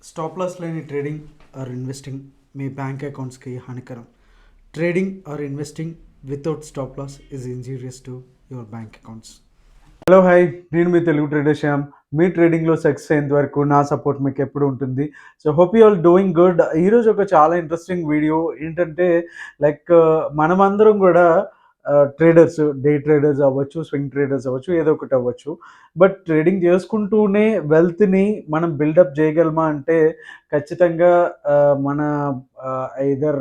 Stop loss లేని trading or investing మీ bank అకౌంట్స్కి హానికరం. Trading or investing without stop loss is injurious to your bank accounts. Hello hi, నేను మీ Telugu trader Shyam. మీ ట్రేడింగ్లో సక్సెస్ అయ్యేంత వరకు నా సపోర్ట్ మీకు ఎప్పుడు ఉంటుంది. So hope you all doing good. ఈరోజు ఒక చాలా ఇంట్రెస్టింగ్ వీడియో ఏంటంటే, లైక్ మనమందరం కూడా ట్రేడర్స్, డే ట్రేడర్స్ అవ్వచ్చు, స్వింగ్ ట్రేడర్స్ అవ్వచ్చు, ఏదో ఒకటి అవ్వచ్చు. బట్ ట్రేడింగ్ చేసుకుంటూనే వెల్త్ని మనం బిల్డప్ చేయగలమా అంటే ఖచ్చితంగా మన ఐదర్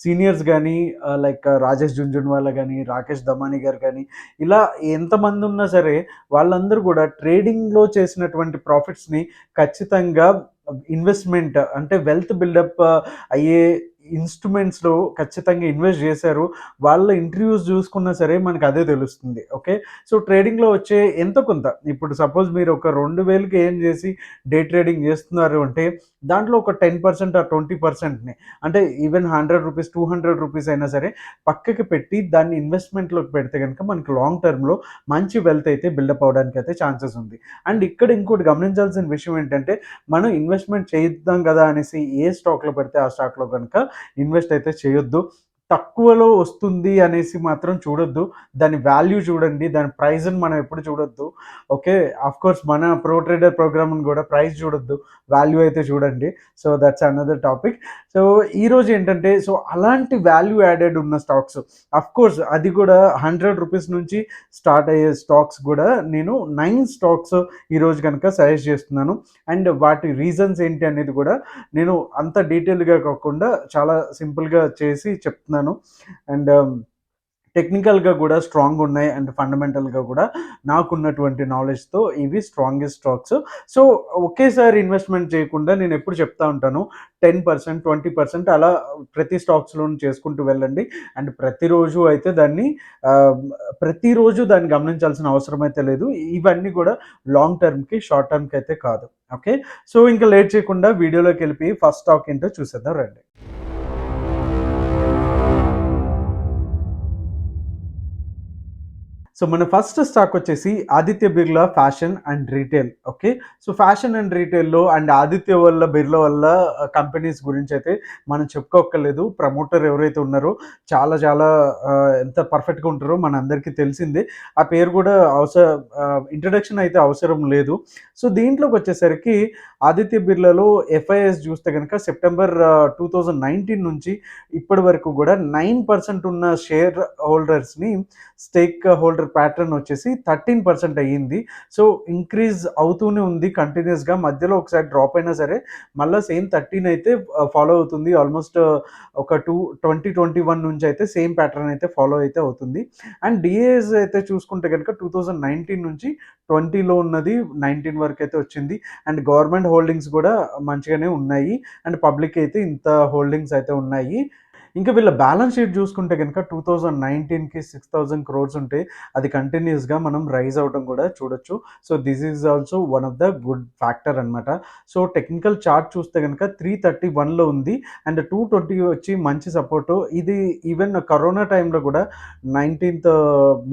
సీనియర్స్ కానీ, లైక్ రాజేష్ జుంజున్వాలా కానీ, రాకేష్ దమానీ గారు కానీ, ఇలా ఎంతమంది ఉన్నా సరే వాళ్ళందరూ కూడా ట్రేడింగ్లో చేసినటువంటి ప్రాఫిట్స్ని ఖచ్చితంగా ఇన్వెస్ట్మెంట్ అంటే వెల్త్ బిల్డప్ అయ్యే ఇన్స్ట్రుమెంట్స్లో ఖచ్చితంగా ఇన్వెస్ట్ చేశారు. వాళ్ళ ఇంటర్వ్యూస్ చూసుకున్నా సరే మనకు అదే తెలుస్తుంది. ఓకే, సో ట్రేడింగ్లో వచ్చే ఎంత కొంత, ఇప్పుడు సపోజ్ మీరు ఒక 2000కి ఏం చేసి డే ట్రేడింగ్ చేస్తున్నారు అంటే దాంట్లో ఒక 10% ఆ 20%ని, అంటే ఈవెన్ 100 రూపీస్ 200 రూపీస్ అయినా సరే పక్కకి పెట్టి దాన్ని ఇన్వెస్ట్మెంట్లోకి పెడితే కనుక మనకి లాంగ్ టర్మ్లో మంచి వెల్త్ అయితే బిల్డప్ అవడానికి అయితే ఛాన్సెస్ ఉంది. అండ్ ఇక్కడ ఇంకోటి గమనించాల్సిన విషయం ఏంటంటే, మనం ఇన్వెస్ట్మెంట్ చేద్దాం కదా అనేసి ఏ స్టాక్లో పెడితే ఆ స్టాక్లో కనుక ఇన్వెస్ట్ అయితే చేయొద్దు. తక్కువలో వస్తుంది అనేసి మాత్రం చూడొద్దు. దాని వాల్యూ చూడండి, దాని ప్రైజ్ని మనం ఎప్పుడు చూడొద్దు. ఓకే, కోర్స్ మన ప్రో ట్రేడర్ ప్రోగ్రామ్ని కూడా ప్రైస్ చూడొద్దు, వాల్యూ అయితే చూడండి. So that's another topic. So ఈరోజు ఏంటంటే, సో అలాంటి వాల్యూ యాడెడ్ ఉన్న స్టాక్స్, కోర్స్ అది కూడా 100 రూపీస్ నుంచి స్టార్ట్ అయ్యే స్టాక్స్ కూడా నేను 9 స్టాక్స్ ఈరోజు కనుక సజెస్ట్ చేస్తున్నాను. అండ్ వాటి రీజన్స్ ఏంటి అనేది కూడా నేను అంత డీటెయిల్గా కాకుండా చాలా సింపుల్గా చేసి చెప్తున్నాను. అండ్ టెక్నికల్గా కూడా స్ట్రాంగ్ ఉన్నాయి, అండ్ ఫండమెంటల్గా కూడా నాకున్నటువంటి నాలెడ్జ్తో ఇవి స్ట్రాంగెస్ట్ స్టాక్స్. సో ఒకేసారి ఇన్వెస్ట్మెంట్ చేయకుండా నేను ఎప్పుడు చెప్తా ఉంటాను, 10%, 20% అలా ప్రతి స్టాక్స్లోనూ చేసుకుంటూ వెళ్ళండి. అండ్ ప్రతిరోజు దాన్ని గమనించాల్సిన అవసరం అయితే లేదు. ఇవన్నీ కూడా లాంగ్ టర్మ్కి, షార్ట్ టర్మ్కి అయితే కాదు. ఓకే, సో ఇంకా లేట్ చేయకుండా వీడియోలోకి వెళ్ళి ఫస్ట్ స్టాక్ ఏంటో చూసేద్దాం రండి. సో మన ఫస్ట్ స్టాక్ వచ్చేసి Aditya Birla fashion and retail. Okay, so fashion and రీటైల్లో అండ్ ఆదిత్య వల్ల, బిర్లా వల్ల కంపెనీస్ గురించి అయితే మనం చెప్పుకోక్కర్లేదు. ప్రమోటర్ ఎవరైతే ఉన్నారో చాలా చాలా ఎంత పర్ఫెక్ట్గా ఉంటారో మన అందరికీ తెలిసిందే. ఆ పేరు కూడా ఇంట్రడక్షన్ అయితే అవసరం లేదు. సో దీంట్లోకి వచ్చేసరికి ఆదిత్య బిర్లాలో ఎఫ్ఐఎస్ చూస్తే కనుక సెప్టెంబర్ 2019 నుంచి ఇప్పటి వరకు కూడా 9% ఉన్న షేర్ హోల్డర్స్ని స్టేక్ హోల్డర్ ప్యాటర్న్ వచ్చేసి 13% అయ్యింది. సో ఇంక్రీజ్ అవుతూనే ఉంది కంటిన్యూస్గా. మధ్యలో ఒకసారి డ్రాప్ అయినా సరే మళ్ళీ సేమ్ 13 అయితే ఫాలో అవుతుంది. ఆల్మోస్ట్ ఒక 2021 నుంచి అయితే సేమ్ ప్యాటర్న్ అయితే ఫాలో అయితే అవుతుంది. అండ్ డిఏఎస్ అయితే చూసుకుంటే కనుక 2019 నుంచి 20లో ఉన్నది 19 వరకు అయితే వచ్చింది. అండ్ గవర్నమెంట్ హోల్డింగ్స్ కూడా మంచిగానే ఉన్నాయి, అండ్ పబ్లిక్ అయితే ఇంత హోల్డింగ్స్ అయితే ఉన్నాయి. ఇంకా వీళ్ళ బ్యాలెన్స్ షీట్ చూసుకుంటే కనుక 2019కి 6000 crores ఉంటే అది కంటిన్యూస్గా మనం రైజ్ అవడం కూడా చూడొచ్చు. So this is also one of the good factor అనమాట. సో టెక్నికల్ చార్ట్ చూస్తే కనుక 331లో ఉంది, అండ్ 220 వచ్చి మంచి సపోర్టు. ఇది ఈవెన్ కరోనా టైంలో కూడా 19th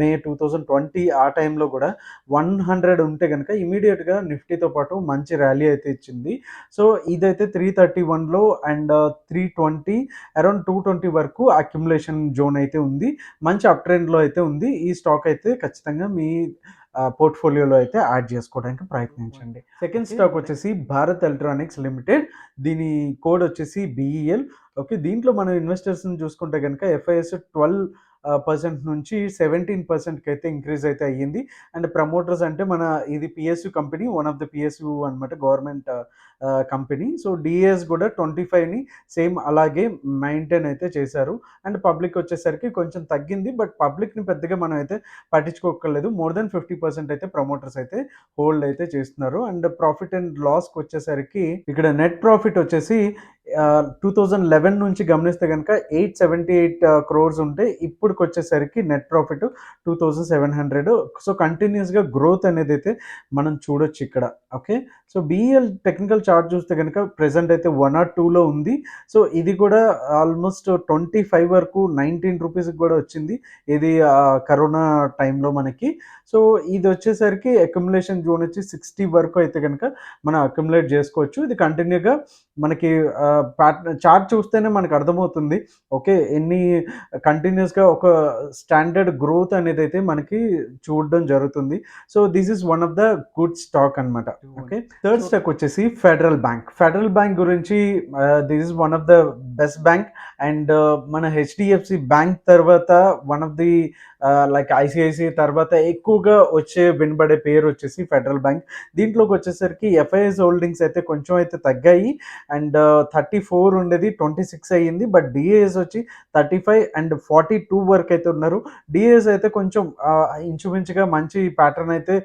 మే 2020 ఆ టైంలో కూడా 100 ఉంటే కనుక ఇమీడియట్గా నిఫ్టీతో పాటు మంచి ర్యాలీ అయితే ఇచ్చింది. సో ఇదైతే 331లో అండ్ 320 అరౌండ్ 220 వరకు అక్యుములేషన్ జోన్ అయితే ఉంది. మంచి అప్ ట్రెండ్లో అయితే ఉంది. ఈ స్టాక్ అయితే ఖచ్చితంగా మీ పోర్ట్ఫోలియోలో అయితే యాడ్ చేసుకోవడానికి ప్రయత్నించండి. సెకండ్ స్టాక్ వచ్చేసి భారత్ ఎలక్ట్రానిక్స్ లిమిటెడ్. దీని కోడ్ వచ్చేసి బిఈఎల్. ఓకే, దీంట్లో మనం ఇన్వెస్టర్స్ని చూసుకుంటే కనుక ఎఫ్ఐఎస్ 12% నుంచి 17%కి అయితే ఇంక్రీజ్ అయితే అయ్యింది. అండ్ ప్రమోటర్స్ అంటే ఇది PSU company, one of the PSU అనమాట, గవర్నమెంట్ కంపెనీ. సో డిఏఎస్ కూడా 25ని సేమ్ అలాగే మెయింటైన్ అయితే చేశారు. అండ్ పబ్లిక్ వచ్చేసరికి కొంచెం తగ్గింది, బట్ పబ్లిక్ని పెద్దగా మనం అయితే పట్టించుకోకర్లేదు. మోర్ దెన్ 50% అయితే ప్రమోటర్స్ అయితే హోల్డ్ అయితే చేస్తున్నారు. అండ్ ప్రాఫిట్ అండ్ లాస్కి వచ్చేసరికి ఇక్కడ నెట్ ప్రాఫిట్ వచ్చేసి టూ థౌజండ్ లెవెన్ నుంచి గమనిస్తే కనుక 878 క్రోర్స్ ఉంటే ఇప్పటికి వచ్చేసరికి నెట్ ప్రాఫిట్ 2700. సో కంటిన్యూస్గా గ్రోత్ అనేది అయితే మనం చూడొచ్చు ఇక్కడ. Okay, so BEL technical chart చూస్తే కనుక ప్రెసెంట్ అయితే 1 or 2లో ఉంది. సో ఇది కూడా ఆల్మోస్ట్ 25 వరకు 19 రూపీస్కి కూడా వచ్చింది ఇది కరోనా టైంలో మనకి. సో ఇది వచ్చేసరికి అక్యుములేషన్ జోన్ వచ్చి 60 వరకు అయితే కనుక మనం అక్యుములేట్ చేసుకోవచ్చు. ఇది కంటిన్యూగా మనకి చార్ట్ చూస్తేనే మనకు అర్థమవుతుంది. ఓకే, ఎన్ని కంటిన్యూస్గా ఒక స్టాండర్డ్ గ్రోత్ అనేది అయితే మనకి చూడడం జరుగుతుంది. So this is one of the good stock అనమాట. ఓకే, థర్డ్ స్టాక్ వచ్చేసి ఫెడరల్ బ్యాంక్. ఫెడరల్ బ్యాంక్ గురించి this is one of the best bank and మన హెచ్డిఎఫ్సి బ్యాంక్ తర్వాత one of the like ICICI తర్వాత ఎక్కువగా వినబడే పేరు వచ్చేసి ఫెడరల్ బ్యాంక్. దీంట్లోకి వచ్చేసరికి ఎఫ్ఐఎస్ హోల్డింగ్స్ అయితే కొంచెం అయితే తగ్గాయి అండ్ 34 ఉండేది 26 అయ్యింది. బట్ డిఏఎస్ వచ్చి 35 అండ్ 42 వరకు అయితే ఉన్నారు. డిఏఎస్ అయితే కొంచెం ఇంచుమించుగా మంచి ప్యాటర్న్ అయితే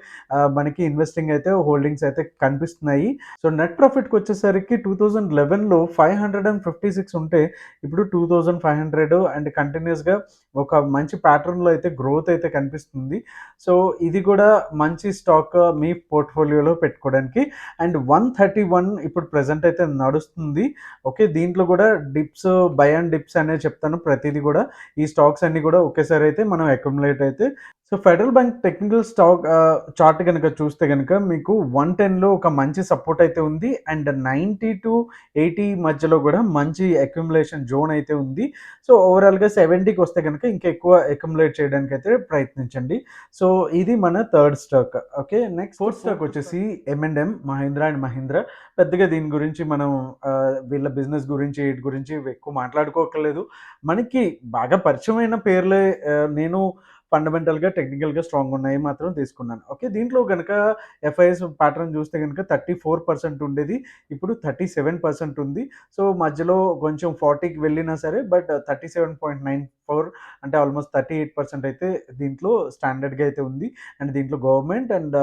మనకి ఇన్వెస్టింగ్ అయితే హోల్డింగ్స్ అయితే కనిపిస్తున్నాయి. సో నెట్ ప్రాఫిట్కి వచ్చేసరికి 2011లో 556 ఉంటే ఇప్పుడు 2500 అండ్ కంటిన్యూస్గా ఒక మంచి ప్యాటర్న్లో అయితే గ్రోత్ అయితే కనిపిస్తుంది. సో ఇది కూడా మంచి స్టాక్ మీ పోర్ట్ఫోలియోలో పెట్టుకోవడానికి. అండ్ 131 ఇప్పుడు ప్రెసెంట్ అయితే నడుస్తుంది. ఓకే, దీంట్లో కూడా డిప్స్, బై అండ్ డిప్స్ అనేది చెప్తాను. ప్రతిదీ కూడా ఈ స్టాక్స్ అన్ని కూడా ఒకేసారి అయితే మనం అక్యుములేట్ అయితే. So federal bank technical stock chart కనుక చూస్తే కనుక మీకు 110లో ఒక మంచి సపోర్ట్ అయితే ఉంది అండ్ 90 to 80 మధ్యలో కూడా మంచి అక్యుములేషన్ జోన్ అయితే ఉంది. సో ఓవరాల్గా 70కి వస్తే కనుక ఇంకా ఎక్కువ అక్యుములేట్ చేయడానికి అయితే ప్రయత్నించండి. సో ఇది మన third stock. Okay, next fourth stock వచ్చేసి M&M, మహీంద్రా అండ్ మహీంద్రా. పెద్దగా దీని గురించి మనం వీళ్ళ బిజినెస్ గురించి వీటి గురించి ఎక్కువ మాట్లాడుకోకర్లేదు. మనకి బాగా పరిచయమైన పేర్లే. నేను ఫండమెంటల్గా టెక్నికల్గా స్ట్రాంగ్ ఉన్నాయి మాత్రం తీసుకున్నాను. ఓకే, దీంట్లో కనుక ఎఫ్ఐఎస్ ప్యాటర్న్ చూస్తే కనుక 34% ఉండేది, ఇప్పుడు 37% ఉంది. సో మధ్యలో కొంచెం 40కి వెళ్ళినా సరే బట్ 37.94 అంటే ఆల్మోస్ట్ 38% అయితే దీంట్లో స్టాండర్డ్గా అయితే ఉంది. అండ్ దీంట్లో గవర్నమెంట్ అండ్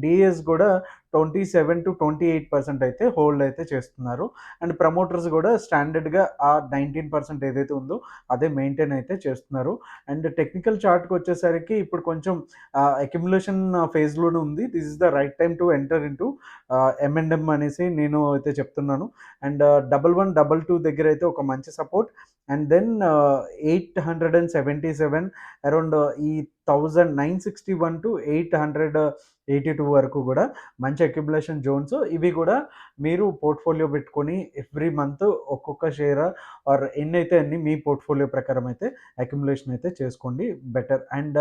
డిఎస్ కూడా 27 to 28% అయితే హోల్డ్ అయితే చేస్తున్నారు. అండ్ ప్రమోటర్స్ కూడా స్టాండర్డ్గా ఆ 19% ఏదైతే ఉందో అదే మెయింటైన్ అయితే చేస్తున్నారు. అండ్ టెక్నికల్ చార్ట్కి వచ్చేసరికి ఇప్పుడు కొంచెం అక్యుములేషన్ ఫేజ్లోనే ఉంది. This is the right time to enter into M&M అనేసి నేను అయితే చెప్తున్నాను. అండ్ 1122 దగ్గర అయితే ఒక మంచి సపోర్ట్ అండ్ దెన్ 877 అరౌండ్ ఈ 1961 to 882 వరకు కూడా మంచి అక్యుములేషన్ జోన్స్. ఇవి కూడా మీరు పోర్ట్ఫోలియో పెట్టుకొని ఎవ్రీ మంత్ ఒక్కొక్క షేర్ ఆర్ ఎన్ని అయితే అన్ని మీ పోర్ట్ఫోలియో ప్రకారం అయితే అక్యుములేషన్ అయితే చేసుకోండి బెటర్. అండ్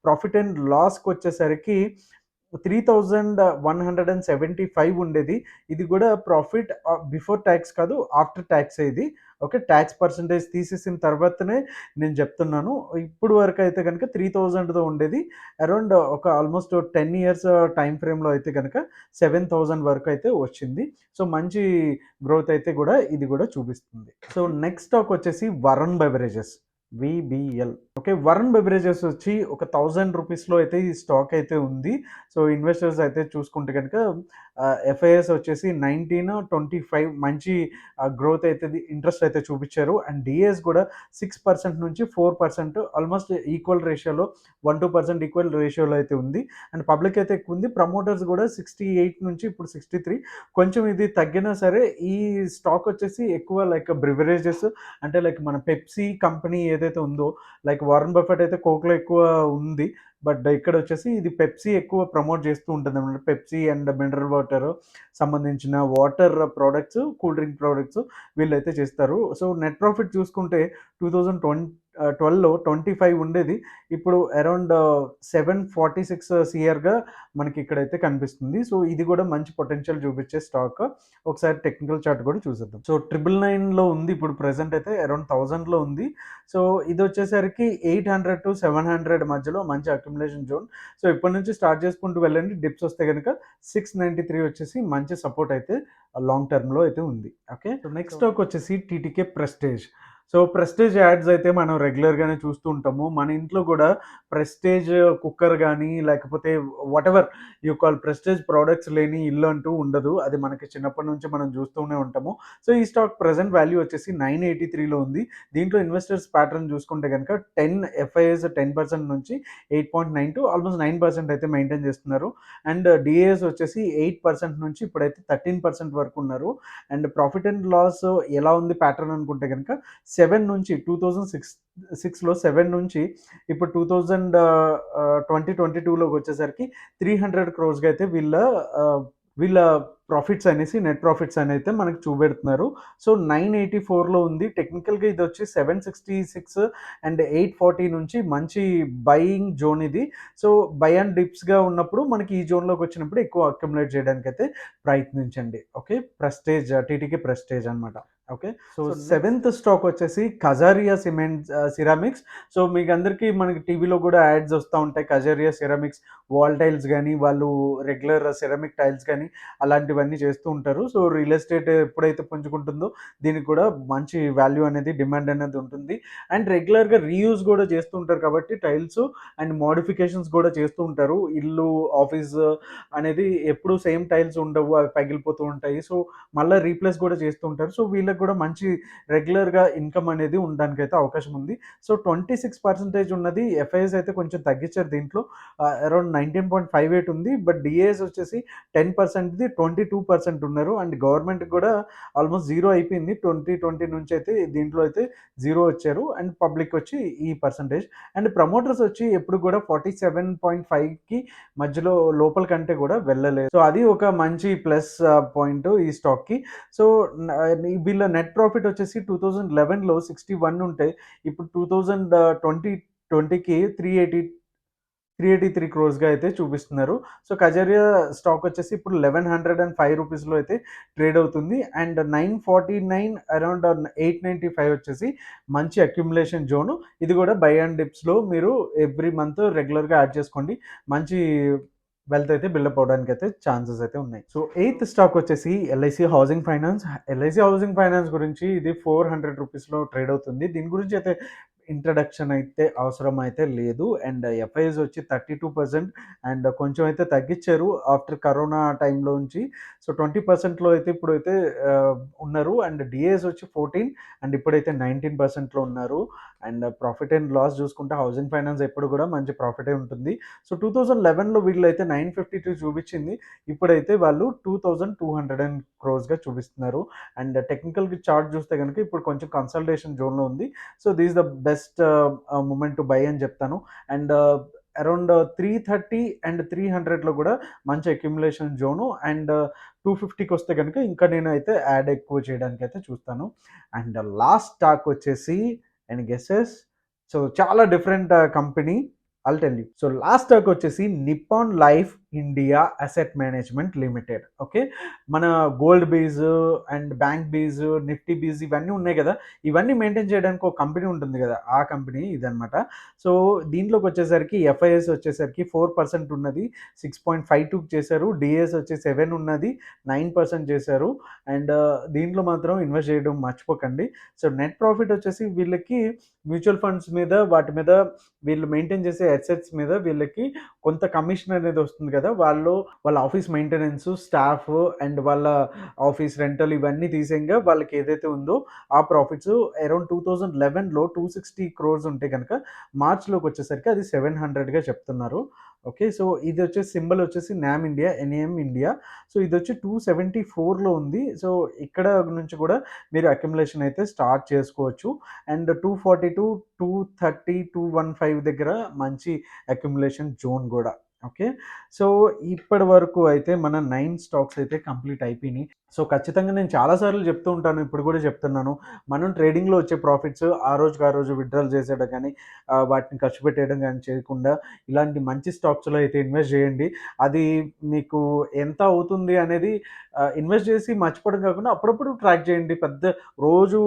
ప్రాఫిట్ అండ్ లాస్కి వచ్చేసరికి 3175 ఉండేది. ఇది కూడా ప్రాఫిట్ బిఫోర్ ట్యాక్స్ కాదు, ఆఫ్టర్ ట్యాక్స్ ఇది. ఓకే, ట్యాక్స్ పర్సంటేజ్ తీసేసిన తర్వాతనే నేను చెప్తున్నాను. ఇప్పుడు వరకు అయితే కనుక 3000తో ఉండేది. అరౌండ్ ఒక ఆల్మోస్ట్ 10 years టైం ఫ్రేమ్లో అయితే కనుక 7000 వరకు అయితే వచ్చింది. సో మంచి గ్రోత్ అయితే కూడా ఇది కూడా చూపిస్తుంది. సో నెక్స్ట్ స్టాక్ వచ్చేసి Varun beverages, VBL. Okay, Varun beverages వచ్చి ఒక 1000 రూపీస్లో అయితే ఈ స్టాక్ అయితే ఉంది. సో ఇన్వెస్టర్స్ అయితే చూసుకుంటే కనుక ఎఫ్ఐఎస్ వచ్చేసి 1925 మంచి గ్రోత్ అయితే ఇంట్రెస్ట్ అయితే చూపించారు. అండ్ డిఎస్ కూడా 6% నుంచి 4% ఆల్మోస్ట్ ఈక్వల్ రేషియోలో 1-2% ఈక్వల్ రేషియోలో అయితే ఉంది. అండ్ పబ్లిక్ అయితే ఎక్కువ ఉంది. ప్రమోటర్స్ కూడా 68 నుంచి ఇప్పుడు 63. కొంచెం ఇది తగ్గినా సరే ఈ స్టాక్ వచ్చేసి ఎక్కువ లైక్ బ్రివరేజెస్ అంటే లైక్ మన పెప్సీ కంపెనీ ఏదైతే ఉందో, లైక్ వారన్ బఫెట్ అయితే కోక్లో ఎక్కువ ఉంది. బట్ ఇక్కడ వచ్చేసి ఇది పెప్సీ ఎక్కువ ప్రమోట్ చేస్తూ ఉంటుంది అనమాట. పెప్సీ అండ్ మినరల్ వాటర్ సంబంధించిన water products, cool drink products వీళ్ళైతే చేస్తారు. సో నెట్ ప్రాఫిట్ చూసుకుంటే 2012లో 25 ఉండేది, ఇప్పుడు అరౌండ్ 746 CRగా మనకి ఇక్కడైతే కనిపిస్తుంది. సో ఇది కూడా మంచి పొటెన్షియల్ చూపించే స్టాక్. ఒకసారి టెక్నికల్ చార్ట్ కూడా చూసేద్దాం. సో 999లో ఉంది, ఇప్పుడు ప్రెసెంట్ అయితే అరౌండ్ 1000లో ఉంది. సో ఇది వచ్చేసరికి 800 to 700 మధ్యలో మంచి అక్యుములేషన్ జోన్. సో ఇప్పటి నుంచి స్టార్ట్ చేసుకుంటూ వెళ్ళండి. డిప్స్ వస్తే కనుక 693 వచ్చేసి మంచి సపోర్ట్ అయితే లాంగ్ టర్మ్లో అయితే ఉంది. ఓకే, సో నెక్స్ట్ స్టాక్ వచ్చేసి TTK prestige. So prestige ads అయితే మనం రెగ్యులర్‌గానే చూస్తూ ఉంటాము. మన ఇంట్లో గూడా ప్రెస్టేజ్ కుక్కర్ గానీ, లేకపోతే whatever you call prestige products లేని ఇల్లు అంటూ ఉండదు. అది మనకి చిన్నప్పటి నుంచి మనం చూస్తూనే ఉంటాము. సో ఈ స్టాక్ ప్రెజెంట్ వాల్యూ వచ్చేసి 983లో ఉంది. దీంట్లో ఇన్వెస్టర్స్ ప్యాటర్న్ చూసుకుంటే గనుక 10 ఎఫ్ఐఐస్ 10% నుంచి 8.9 టు ఆల్మోస్ట్ 9% అయితే మెయింటైన్ చేస్తున్నారు. అండ్ డిఏఎస్ వచ్చేసి 8% నుంచి ఇప్పుడైతే 13% వరకు ఉన్నారు. అండ్ ప్రాఫిట్ అండ్ లాస్ ఎలా ఉంది ప్యాటర్న్ అనుకుంటే గనుక 7 నుంచి 2006లో 7 నుంచి ఇప్పుడు 2022లోకి వచ్చేసరికి 300 క్రోర్స్‌గా అయితే వీళ్ళ ప్రాఫిట్స్ అనేసి నెట్ ప్రాఫిట్స్ అనైతే మనకు చూపెడుతున్నారు. సో 984లో ఉంది. టెక్నికల్‌గా ఇది వచ్చి 766 అండ్ 840 నుంచి మంచి బయింగ్ జోన్ ఇది. సో బై అండ్ డిప్స్‌గా ఉన్నప్పుడు మనకి ఈ జోన్‌లోకి వచ్చినప్పుడు ఎక్కువ అక్యుములేట్ చేయడానికైతే ప్రయత్నించండి. ఓకే. ప్రెస్టేజ్ టీటీకే ప్రెస్టేజ్ అనమాట. ఓకే. సో సెవెంత్ స్టాక్ వచ్చేసి కజారియా సిరామిక్స్. సో మీకందరికీ మనకి టీవీలో కూడా యాడ్స్ వస్తా ఉంటాయి. కజారియా సిరామిక్స్ వాల్ టైల్స్ గానీ, వాళ్ళు రెగ్యులర్ సెరామిక్ టైల్స్ గానీ అలాంటివన్నీ చేస్తూ ఉంటారు. సో రియల్ ఎస్టేట్ ఎప్పుడైతే పుంజుకుంటుందో దీనికి కూడా మంచి వాల్యూ అనేది, డిమాండ్ అనేది ఉంటుంది. అండ్ రెగ్యులర్‌గా రీయూజ్ కూడా చేస్తూ ఉంటారు కాబట్టి టైల్స్ అండ్ మోడిఫికేషన్స్ కూడా చేస్తూ ఉంటారు. ఇల్లు, ఆఫీస్ అనేది ఎప్పుడు సేమ్ టైల్స్ ఉండవు. అవి పగిలిపోతూ ఉంటాయి. సో మళ్ళా రీప్లేస్ కూడా చేస్తూ ఉంటారు. సో వీళ్ళకి కూడా మంచి రెగ్యులర్‌గా ఇన్‌కమ్ అనేది ఉండడానికైతే అవకాశం ఉంది. సో 26% ఉన్నది. ఎఫ్ఐఎస్ అయితే కొంచెం తగ్గించారు దీంట్లో. అరౌండ్ 19.58 ఉంది. బట్ డిఏఎస్ వచ్చేసి 10%ది 22% ఉన్నారు. అండ్ గవర్నమెంట్‌కి కూడా ఆల్మోస్ట్ జీరో అయిపోయింది. 2020 నుంచి అయితే దీంట్లో అయితే జీరో వచ్చారు. అండ్ పబ్లిక్ వచ్చి ఈ పర్సెంటేజ్. అండ్ ప్రమోటర్స్ వచ్చి ఎప్పుడు కూడా 47.5కి మధ్యలో లోపల కంటే కూడా వెళ్ళలేదు. సో అది ఒక మంచి ప్లస్ పాయింట్ ఈ స్టాక్‌కి. సో వీళ్ళ నెట్ ప్రాఫిట్ వచ్చేసి 2011లో 61 ఉంటే ఇప్పుడు 2020కి 383 క్రోర్స్‌గా అయితే చూపిస్తున్నారు. సో కజారియా స్టాక్ వచ్చేసి ఇప్పుడు 1105 రూపీస్‌లో అయితే ట్రేడ్ అవుతుంది. అండ్ 949 అరౌండ్ 895 వచ్చేసి మంచి అక్యుములేషన్ జోను. ఇది కూడా బై అండ్ డిప్స్‌లో మీరు ఎవ్రీ మంత్ రెగ్యులర్‌గా యాడ్ చేసుకోండి. మంచి వెల్త్ అయితే బిల్డప్ అవ్వడానికి అయితే ఛాన్సెస్ అయితే ఉన్నాయి. సో ఎయిత్ స్టాక్ వచ్చేసి LIC housing finance. LIC housing finance గురించి ఇది 400 రూపీస్‌లో ట్రేడ్ అవుతుంది. దీని గురించి అయితే ఇంట్రడక్షన్ అయితే అవసరం అయితే లేదు. అండ్ ఎఫ్ఐఎస్ వచ్చి 32% అండ్ కొంచెం అయితే తగ్గించారు ఆఫ్టర్ కరోనా టైంలో నుంచి. సో 20%లో అయితే ఇప్పుడైతే ఉన్నారు. అండ్ డిఏఎస్ వచ్చి 14 అండ్ ఇప్పుడైతే 19%లో ఉన్నారు. అండ్ ప్రాఫిట్ అండ్ లాస్ చూసుకుంటే హౌసింగ్ ఫైనాన్స్ ఎప్పుడు కూడా మంచి ప్రాఫిటే ఉంటుంది. సో 2011లో వీళ్ళైతే 952 చూపించింది. ఇప్పుడైతే వాళ్ళు 2200 క్రోర్స్‌గా చూపిస్తున్నారు. అండ్ టెక్నికల్ చార్ట్ చూస్తే గనుక ఇప్పుడు కొంచెం కన్సల్టేషన్ జోన్‌లో ఉంది. So this the best moment to buy అని చెప్తాను. అండ్ అరౌండ్ 330 అండ్ 300లో కూడా మంచి అక్యుములేషన్ జోను. అండ్ 250కి వస్తే కనుక ఇంకా నేనైతే యాడ్ ఎక్కువ చేయడానికి అయితే చూస్తాను. అండ్ లాస్ట్ స్టాక్ వచ్చేసి అండ్ గెసెస్. సో చాలా different company. I'll tell you. So last stock వచ్చేసి Nippon life India asset management limited. Okay. మన gold bees and bank bees, Nifty bees ఇవన్నీ ఉన్నాయి కదా. ఇవన్నీ మెయింటైన్ చేయడానికి ఒక కంపెనీ ఉంటుంది కదా. ఆ కంపెనీ ఇదనమాట. సో దీంట్లోకి వచ్చేసరికి ఎఫ్ఐఎస్ వచ్చేసరికి 4% ఉన్నది. 6.52 చేశారు. డిఎస్ వచ్చి 7 ఉన్నది. 9% చేశారు. అండ్ దీంట్లో మాత్రం ఇన్వెస్ట్ చేయడం మర్చిపోకండి. సో నెట్ ప్రాఫిట్ వచ్చేసి వీళ్ళకి మ్యూచువల్ ఫండ్స్ మీద, వాటి మీద వీళ్ళు మెయింటైన్ చేసే అసెట్స్ మీద వీళ్ళకి కొంత కమిషన్ అనేది వస్తుంది కదా. వాళ్ళ ఆఫీస్ మెయింటెనెన్స్, స్టాఫ్ అండ్ వాళ్ళ ఆఫీస్ రెంటల్ ఇవన్నీ తీసేయంగా వాళ్ళకి ఏదైతే ఉందో ఆ ప్రాఫిట్స్ అరౌండ్ 2011లో 260 క్రోర్స్ ఉంటే కనుక మార్చ్లోకి వచ్చేసరికి అది 700గా చెప్తున్నారు. ఓకే. సో ఇది వచ్చేసి సింబల్ వచ్చేసి నామ్ ఇండియా, ఎన్ఏఎం ఇండియా. సో ఇది వచ్చి 274లో ఉంది. సో ఇక్కడ నుంచి కూడా మీరు అక్యుములేషన్ అయితే స్టార్ట్ చేసుకోవచ్చు. అండ్ 242, 230, 215 దగ్గర మంచి అక్యుములేషన్ జోన్ కూడా. ఓకే. సో ఇప్పటి వరకు అయితే మన 9 స్టాక్స్ అయితే కంప్లీట్ అయిపోయినాయి. సో ఖచ్చితంగా నేను చాలా సార్లు చెప్తూ ఉంటాను. ఇప్పుడు కూడా చెప్తున్నాను. మనం ట్రేడింగ్‌లో వచ్చే ప్రాఫిట్స్ ఆ రోజుకి ఆ రోజు విత్‌డ్రాల్ చేసేయడం గానీ, వాటిని ఖర్చు పెట్టేయడం గానీ చేయకుండా ఇలాంటి మంచి స్టాక్స్‌లో అయితే ఇన్వెస్ట్ చేయండి. అది మీకు ఎంత అవుతుంది అనేది ఇన్వెస్ట్ చేసి మర్చిపోవడం కాకుండా అప్పుడప్పుడు ట్రాక్ చేయండి. పెద్ద రోజు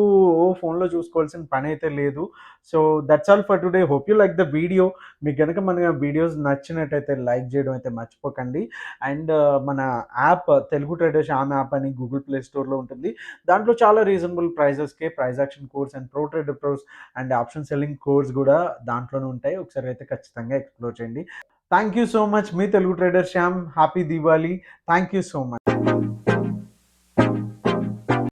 ఫోన్‌లో చూసుకోవాల్సిన పనైతే లేదు. So that's all for today. Hope you like the video. మీకు గనక మన వీడియోస్ నచ్చినట్టయితే లైక్ చేయడం అయితే మర్చిపోకండి. అండ్ మన app Telugu trader Shyam app అని కానీ గూగుల్ ప్లే స్టోర్లో ఉంటుంది. దాంట్లో చాలా రీజనబుల్ ప్రైజెస్కే price action course and pro trader pros and option selling course కూడా దాంట్లోనే ఉంటాయి. ఒకసారి అయితే ఖచ్చితంగా ఎక్స్ప్లోర్ చేయండి. Thank you so much. మీ Telugu trader Shyam. Happy Diwali. Thank you so much.